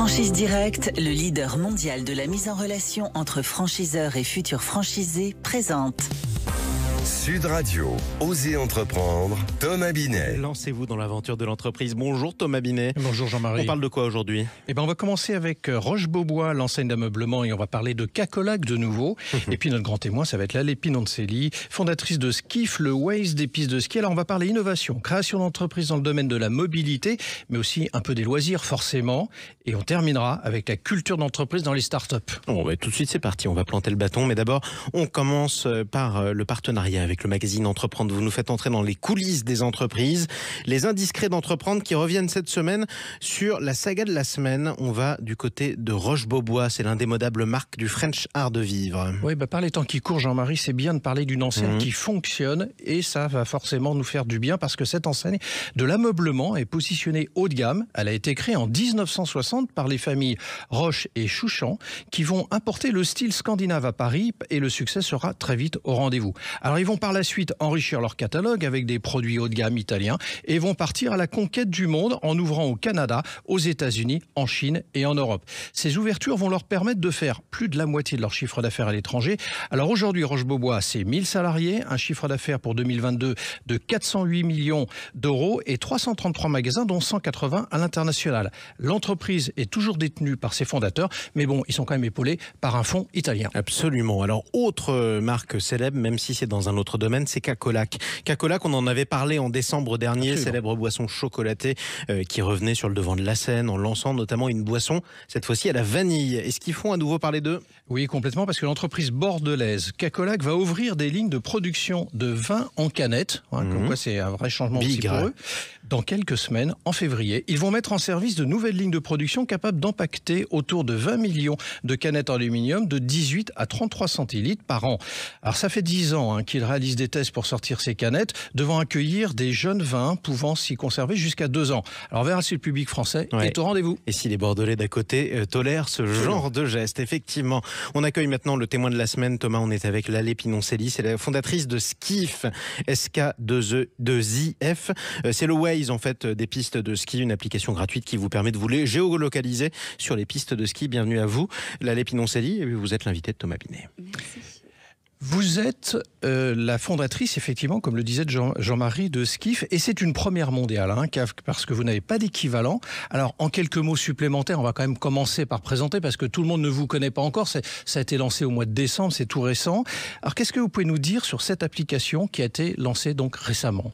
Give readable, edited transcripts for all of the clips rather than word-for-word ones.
Franchise Direct, le leader mondial de la mise en relation entre franchiseurs et futurs franchisés, présente Sud Radio, Osez entreprendre, Thomas Binet. Lancez-vous dans l'aventure de l'entreprise. Bonjour Thomas Binet. Bonjour Jean-Marie. On parle de quoi aujourd'hui ? On va commencer avec Roche-Beaubois, l'enseigne d'ameublement, et on va parler de Cacolac de nouveau. Et puis notre grand témoin, ça va être Lalé Pinoncelli, fondatrice de Skiff, le Waze des pistes de ski. Alors on va parler innovation, création d'entreprises dans le domaine de la mobilité, mais aussi un peu des loisirs forcément. Et on terminera avec la culture d'entreprise dans les startups. Bon, tout de suite c'est parti, on va planter le bâton. Mais d'abord, on commence par le partenariat avec le magazine Entreprendre. Vous nous faites entrer dans les coulisses des entreprises. Les indiscrets d'entreprendre qui reviennent cette semaine sur la saga de la semaine. On va du côté de Roche-Beaubois. C'est l'indémodable marque du French art de vivre. Oui, par les temps qui courent, Jean-Marie, c'est bien de parler d'une enseigne qui fonctionne et ça va forcément nous faire du bien parce que cette enseigne de l'ameublement est positionnée haut de gamme. Elle a été créée en 1960 par les familles Roche et Chouchan qui vont importer le style scandinave à Paris et le succès sera très vite au rendez-vous. Alors ils vont par la suite enrichir leur catalogue avec des produits haut de gamme italiens et vont partir à la conquête du monde en ouvrant au Canada, aux États-Unis, en Chine et en Europe. Ces ouvertures vont leur permettre de faire plus de la moitié de leur chiffre d'affaires à l'étranger. Alors aujourd'hui, Roche-Beaubois, c'est 1000 salariés, un chiffre d'affaires pour 2022 de 408 millions d'euros et 333 magasins, dont 180 à l'international. L'entreprise est toujours détenue par ses fondateurs, mais bon, ils sont quand même épaulés par un fonds italien. Absolument. Alors, autre marque célèbre, même si c'est dans un autre domaine, c'est Cacolac. Cacolac, on en avait parlé en décembre dernier, Absolument. Célèbre boisson chocolatée qui revenait sur le devant de la scène en lançant notamment une boisson, cette fois-ci à la vanille. Est-ce qu'ils font à nouveau parler d'eux ? Oui, complètement, parce que l'entreprise bordelaise Cacolac va ouvrir des lignes de production de vin en canette, comme quoi c'est un vrai changement aussi pour eux. Dans quelques semaines, en février, ils vont mettre en service de nouvelles lignes de production capables d'empacter autour de 20 millions de canettes en aluminium de 18 à 33 centilitres par an. Alors ça fait 10 ans qu'ils réalisent des tests pour sortir ces canettes, devant accueillir des jeunes vins pouvant s'y conserver jusqu'à 2 ans. Alors on verra si le public français est au rendez-vous. Et si les Bordelais d'à côté tolèrent ce genre de geste, effectivement. On accueille maintenant le témoin de la semaine. Thomas, on est avec Lalé Pinoncelli, c'est la fondatrice de Skiff, SK2IF. C'est le Waze en fait des pistes de ski, une application gratuite qui vous permet de vous les géolocaliser sur les pistes de ski. Bienvenue à vous, Lalé Pinoncelli, et vous êtes l'invité de Thomas Binet. Merci. Vous êtes la fondatrice, effectivement, comme le disait Jean-Marie, de Skiff, et c'est une première mondiale, parce que vous n'avez pas d'équivalent. Alors, en quelques mots supplémentaires, on va quand même commencer par présenter, parce que tout le monde ne vous connaît pas encore. Ça a été lancé au mois de décembre, c'est tout récent. Alors, qu'est-ce que vous pouvez nous dire sur cette application qui a été lancée donc récemment ?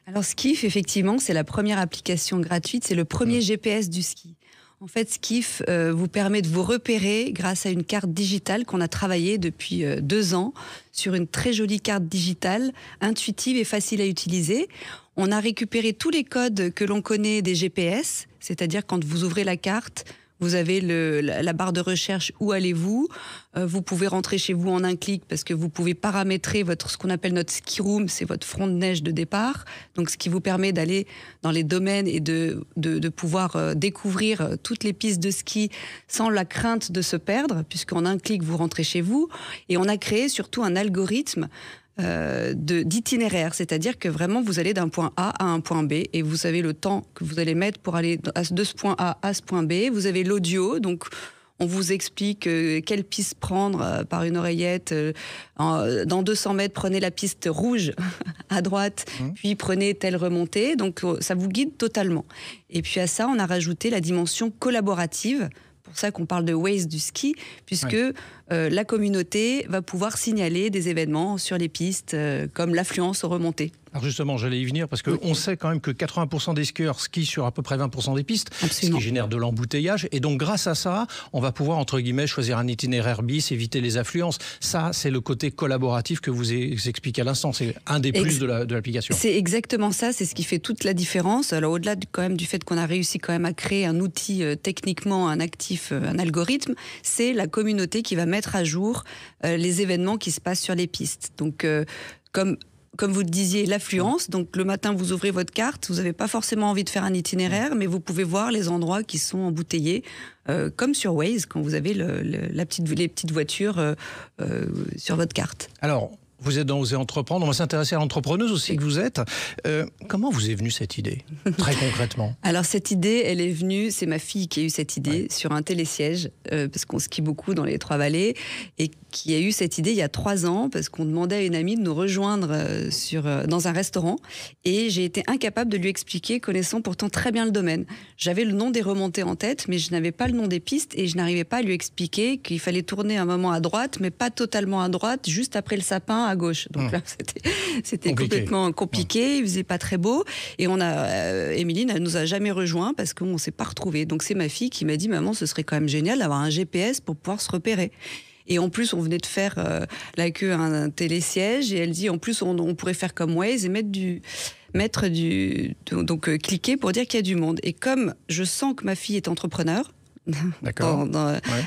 Alors Skiff, effectivement, c'est la première application gratuite, c'est le premier GPS du ski. En fait, Skiff vous permet de vous repérer grâce à une carte digitale qu'on a travaillée depuis 2 ans sur une très jolie carte digitale, intuitive et facile à utiliser. On a récupéré tous les codes que l'on connaît des GPS, c'est-à-dire quand vous ouvrez la carte, vous avez la barre de recherche « Où allez-vous » Vous pouvez rentrer chez vous en un clic parce que vous pouvez paramétrer ce qu'on appelle notre ski room, c'est votre front de neige de départ. Donc, ce qui vous permet d'aller dans les domaines et de pouvoir découvrir toutes les pistes de ski sans la crainte de se perdre, puisqu'en un clic, vous rentrez chez vous. Et on a créé surtout un algorithme d'itinéraire, c'est-à-dire que vraiment vous allez d'un point A à un point B et vous savez le temps que vous allez mettre pour aller de ce point A à ce point B. Vous avez l'audio, donc on vous explique quelle piste prendre par une oreillette. Dans 200 mètres, prenez la piste rouge à droite, puis prenez telle remontée. Donc ça vous guide totalement. Et puis à ça, on a rajouté la dimension collaborative. C'est pour ça qu'on parle de Waze du ski, puisque la communauté va pouvoir signaler des événements sur les pistes, comme l'affluence aux remontées. Alors justement, j'allais y venir, parce qu'on sait quand même que 80% des skieurs skient sur à peu près 20% des pistes, Absolument. Ce qui génère de l'embouteillage. Et donc, grâce à ça, on va pouvoir, entre guillemets, choisir un itinéraire bis, éviter les affluences. Ça, c'est le côté collaboratif que vous expliquez à l'instant. C'est un des plus de l'application. C'est exactement ça, c'est ce qui fait toute la différence. Alors, au-delà quand même du fait qu'on a réussi quand même à créer un outil techniquement, un actif, un algorithme, c'est la communauté qui va mettre à jour les événements qui se passent sur les pistes. Donc, comme vous le disiez, l'affluence. Donc, le matin, vous ouvrez votre carte. Vous n'avez pas forcément envie de faire un itinéraire, mais vous pouvez voir les endroits qui sont embouteillés, comme sur Waze, quand vous avez les petites voitures sur votre carte. Alors, Vous êtes dans Oser entreprendre. On va s'intéresser à l'entrepreneuse aussi que vous êtes. Comment vous est venue cette idée, très concrètement? Alors cette idée, elle est venue, c'est ma fille qui a eu cette idée sur un télésiège, parce qu'on skie beaucoup dans les Trois-Vallées, et qui a eu cette idée il y a 3 ans, parce qu'on demandait à une amie de nous rejoindre dans un restaurant, et j'ai été incapable de lui expliquer, connaissant pourtant très bien le domaine. J'avais le nom des remontées en tête, mais je n'avais pas le nom des pistes, et je n'arrivais pas à lui expliquer qu'il fallait tourner un moment à droite, mais pas totalement à droite, juste après le sapin à gauche. Donc là, c'était complètement compliqué, il faisait pas très beau, et Émiline, elle nous a jamais rejoint parce qu'on s'est pas retrouvés. Donc c'est ma fille qui m'a dit, maman, ce serait quand même génial d'avoir un GPS pour pouvoir se repérer. Et en plus, on venait de faire la queue à un télésiège, et elle dit, en plus, on pourrait faire comme Waze et cliquer pour dire qu'il y a du monde. Et comme je sens que ma fille est entrepreneur, elle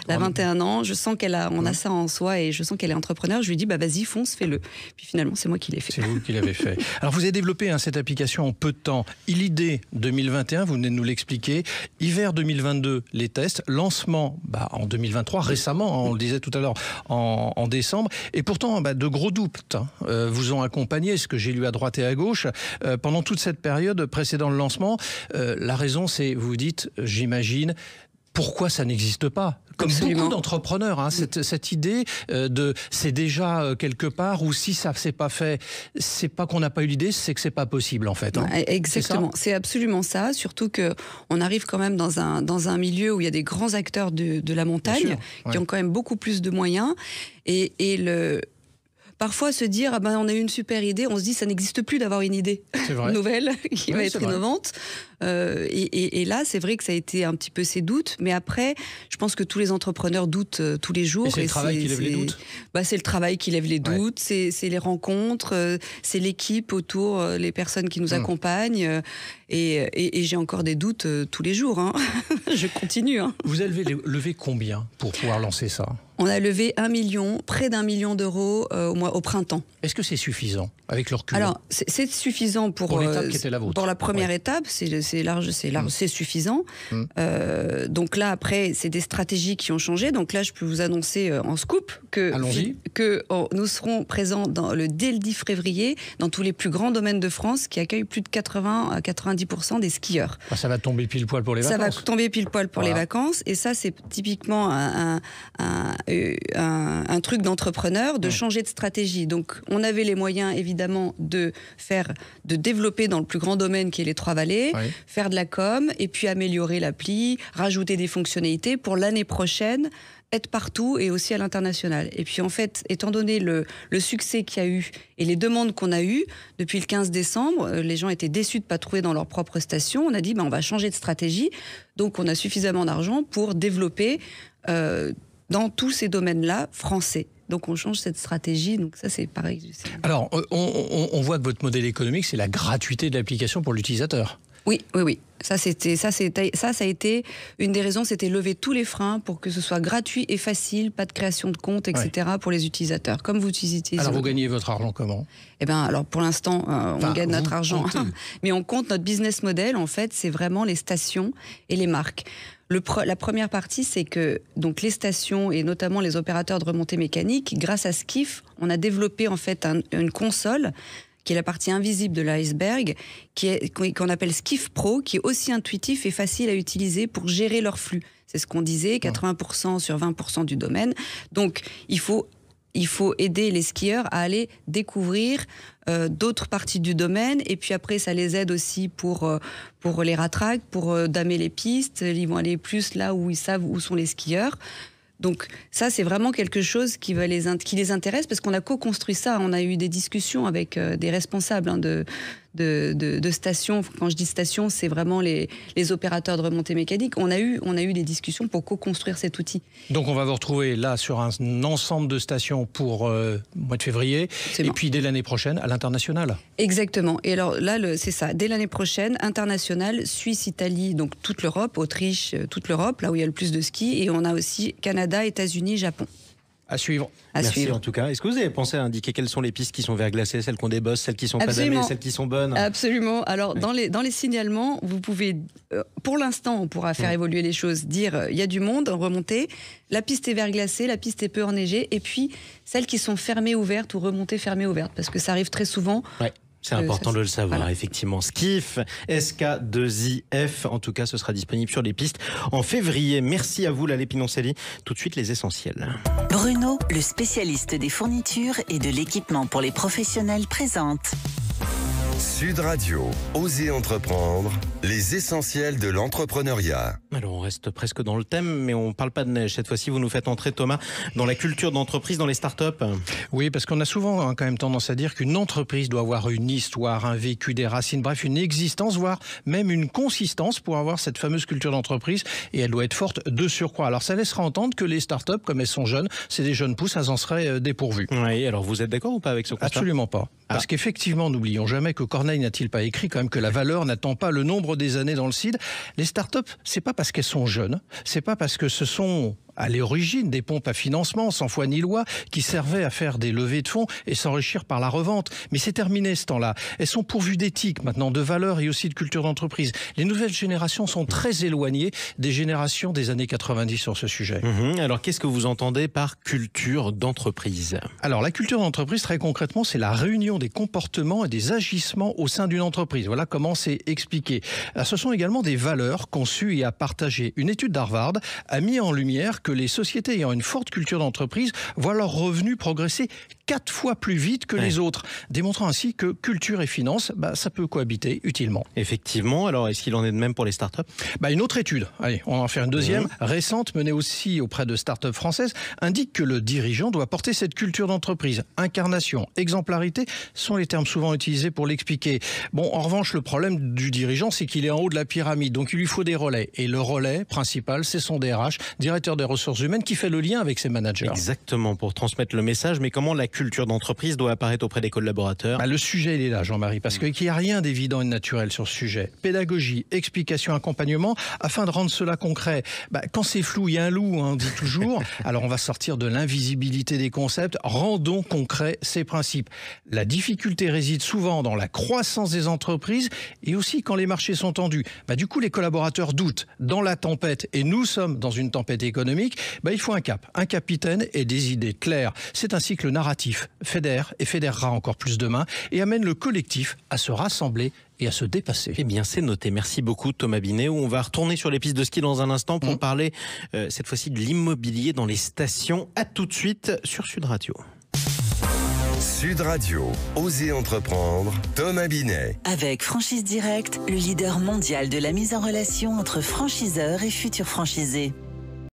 a 21 ans, je sens on a ça en soi, et je sens qu'elle est entrepreneur. Je lui dis, vas-y, fonce, fais-le. Puis finalement, c'est moi qui l'ai fait. C'est vous qui l'avez fait. Alors, vous avez développé cette application en peu de temps. L'idée 2021, vous venez de nous l'expliquer. Hiver 2022, les tests. Lancement en 2023, récemment, on le disait tout à l'heure, en décembre. Et pourtant, de gros doutes vous ont accompagné, ce que j'ai lu à droite et à gauche, pendant toute cette période précédant le lancement. La raison, c'est, vous dites, j'imagine, pourquoi ça n'existe pas? Comme beaucoup d'entrepreneurs, cette idée c'est déjà quelque part, ou si ça s'est pas fait, c'est pas qu'on n'a pas eu l'idée, c'est que c'est pas possible en fait. Exactement, c'est absolument ça. Surtout que on arrive quand même dans un milieu où il y a des grands acteurs de la montagne qui ont quand même beaucoup plus de moyens, parfois se dire on a eu une super idée, on se dit ça n'existe plus d'avoir une idée nouvelle qui va être innovante. Et là, c'est vrai que ça a été un petit peu ces doutes, mais après, je pense que tous les entrepreneurs doutent tous les jours. Et c'est le travail qui lève les doutes. C'est le travail qui lève les doutes, c'est les rencontres, c'est l'équipe autour, les personnes qui nous accompagnent. Et j'ai encore des doutes tous les jours. Je continue. Vous avez levé combien pour pouvoir lancer ça? On a levé près d'1 million d'euros au printemps. Est-ce que c'est suffisant avec le recul? Alors, c'est suffisant pour l'étape qui était la vôtre. Pour la première étape, c'est large, c'est suffisant. Donc là, après, c'est des stratégies qui ont changé. Donc là, je peux vous annoncer en scoop que nous serons présents dès le 10 février dans tous les plus grands domaines de France qui accueillent plus de 80 à 90% des skieurs. Ça va tomber pile poil pour les vacances. Ça va tomber pile poil pour les vacances. Et ça, c'est typiquement un truc d'entrepreneur, de changer de stratégie. Donc, on avait les moyens, évidemment, de développer dans le plus grand domaine qui est les Trois-Vallées, faire de la com, et puis améliorer l'appli, rajouter des fonctionnalités pour l'année prochaine, être partout et aussi à l'international. Et puis en fait, étant donné le succès qu'il y a eu et les demandes qu'on a eues depuis le 15 décembre, les gens étaient déçus de ne pas trouver dans leur propre station. On a dit, on va changer de stratégie. Donc on a suffisamment d'argent pour développer dans tous ces domaines-là français. Donc on change cette stratégie, donc ça c'est pareil. Alors on voit que votre modèle économique, c'est la gratuité de l'application pour l'utilisateur. Oui. Ça a été une des raisons, c'était lever tous les freins pour que ce soit gratuit et facile, pas de création de compte, etc. pour les utilisateurs. Comme vous utilisez. Alors vous gagnez votre argent comment? Alors pour l'instant, on gagne notre argent, mais on compte notre business model. En fait, c'est vraiment les stations et les marques. La première partie, c'est que donc les stations et notamment les opérateurs de remontée mécanique, grâce à Skiff, on a développé en fait une console qui est la partie invisible de l'iceberg, qu'on appelle Skiff Pro, qui est aussi intuitif et facile à utiliser pour gérer leur flux. C'est ce qu'on disait, 80% sur 20% du domaine. Donc, il faut aider les skieurs à aller découvrir d'autres parties du domaine, et puis après, ça les aide aussi pour les ratraques, pour damer les pistes. Ils vont aller plus là où ils savent où sont les skieurs. Donc ça, c'est vraiment quelque chose qui les intéresse, parce qu'on a co-construit ça. On a eu des discussions avec des responsables de stations. Quand je dis stations, c'est vraiment les opérateurs de remontée mécanique. On a eu des discussions pour co-construire cet outil. Donc on va vous retrouver là sur un ensemble de stations pour mois de février, puis dès l'année prochaine à l'international. Exactement. Et alors là, c'est ça. Dès l'année prochaine, international, Suisse, Italie, donc toute l'Europe, Autriche, toute l'Europe, là où il y a le plus de ski. Et on a aussi Canada, États-Unis, Japon. À suivre. Merci en tout cas. Est-ce que vous avez pensé à indiquer quelles sont les pistes qui sont verglacées, celles qu'on débosse, celles qui sont pas damées, celles qui sont bonnes? Absolument. Alors dans les signalements, vous pouvez, pour l'instant, on pourra faire évoluer les choses, dire il y a du monde, remonter, la piste est verglacée, la piste est peu enneigée, et puis celles qui sont fermées ouvertes ou remontées fermées ouvertes, parce que ça arrive très souvent. Ouais. C'est important de le savoir, effectivement. Skiff, SK2IF, en tout cas, ce sera disponible sur les pistes en février. Merci à vous, Lalé Pinoncelli. Tout de suite, les essentiels. Bruno, le spécialiste des fournitures et de l'équipement pour les professionnels, présente. Sud Radio, Osez entreprendre, les essentiels de l'entrepreneuriat. Alors on reste presque dans le thème, mais on ne parle pas de neige. Cette fois-ci, vous nous faites entrer, Thomas, dans la culture d'entreprise, dans les startups. Oui, parce qu'on a souvent quand même tendance à dire qu'une entreprise doit avoir une histoire, un vécu, des racines, bref, une existence, voire même une consistance pour avoir cette fameuse culture d'entreprise, et elle doit être forte de surcroît. Alors ça laissera entendre que les startups, comme elles sont jeunes, c'est des jeunes pousses, elles en seraient dépourvues. Oui, alors vous êtes d'accord ou pas avec ce constat? Absolument pas. Parce qu'effectivement, n'oublions jamais que Corneille n'a-t-il pas écrit quand même que la valeur n'attend pas le nombre des années dans le CID. Les startups, c'est pas parce qu'elles sont jeunes, c'est pas parce que ce sont à l'origine des pompes à financement sans foi ni loi qui servaient à faire des levées de fonds et s'enrichir par la revente. Mais c'est terminé ce temps-là. Elles sont pourvues d'éthique maintenant, de valeurs et aussi de culture d'entreprise. Les nouvelles générations sont très éloignées des générations des années 90 sur ce sujet. Alors qu'est-ce que vous entendez par culture d'entreprise? Alors la culture d'entreprise, très concrètement, c'est la réunion des comportements et des agissements au sein d'une entreprise. Voilà comment c'est expliqué. Alors, ce sont également des valeurs conçues et à partager. Une étude d'Harvard a mis en lumière que les sociétés ayant une forte culture d'entreprise voient leurs revenus progresser 4 fois plus vite que les autres, démontrant ainsi que culture et finance, ça peut cohabiter utilement. Effectivement, alors est-ce qu'il en est de même pour les startups? Une autre étude, allez, on va en faire une deuxième, récente, menée aussi auprès de startups françaises, indique que le dirigeant doit porter cette culture d'entreprise. Incarnation, exemplarité sont les termes souvent utilisés pour l'expliquer. Bon, en revanche, le problème du dirigeant, c'est qu'il est en haut de la pyramide, donc il lui faut des relais. Et le relais principal, c'est son DRH, directeur des ressources humaines, qui fait le lien avec ses managers. Exactement, pour transmettre le message, mais comment la culture d'entreprise doit apparaître auprès des collaborateurs? Le sujet, il est là, Jean-Marie, parce qu'il n'y a rien d'évident et de naturel sur ce sujet. Pédagogie, explication, accompagnement, afin de rendre cela concret. Quand c'est flou, il y a un loup, on dit toujours. Alors on va sortir de l'invisibilité des concepts, rendons concrets ces principes. La difficulté réside souvent dans la croissance des entreprises et aussi quand les marchés sont tendus. Du coup, les collaborateurs doutent. Dans la tempête, et nous sommes dans une tempête économique, il faut un cap, un capitaine et des idées claires. C'est ainsi que le narratif fédère et fédérera encore plus demain et amène le collectif à se rassembler et à se dépasser. Eh bien, c'est noté. Merci beaucoup, Thomas Binet. On va retourner sur les pistes de ski dans un instant pour parler cette fois-ci de l'immobilier dans les stations. À tout de suite sur Sud Radio. Sud Radio, Osez entreprendre, Thomas Binet. Avec Franchise Direct, le leader mondial de la mise en relation entre franchiseurs et futurs franchisés.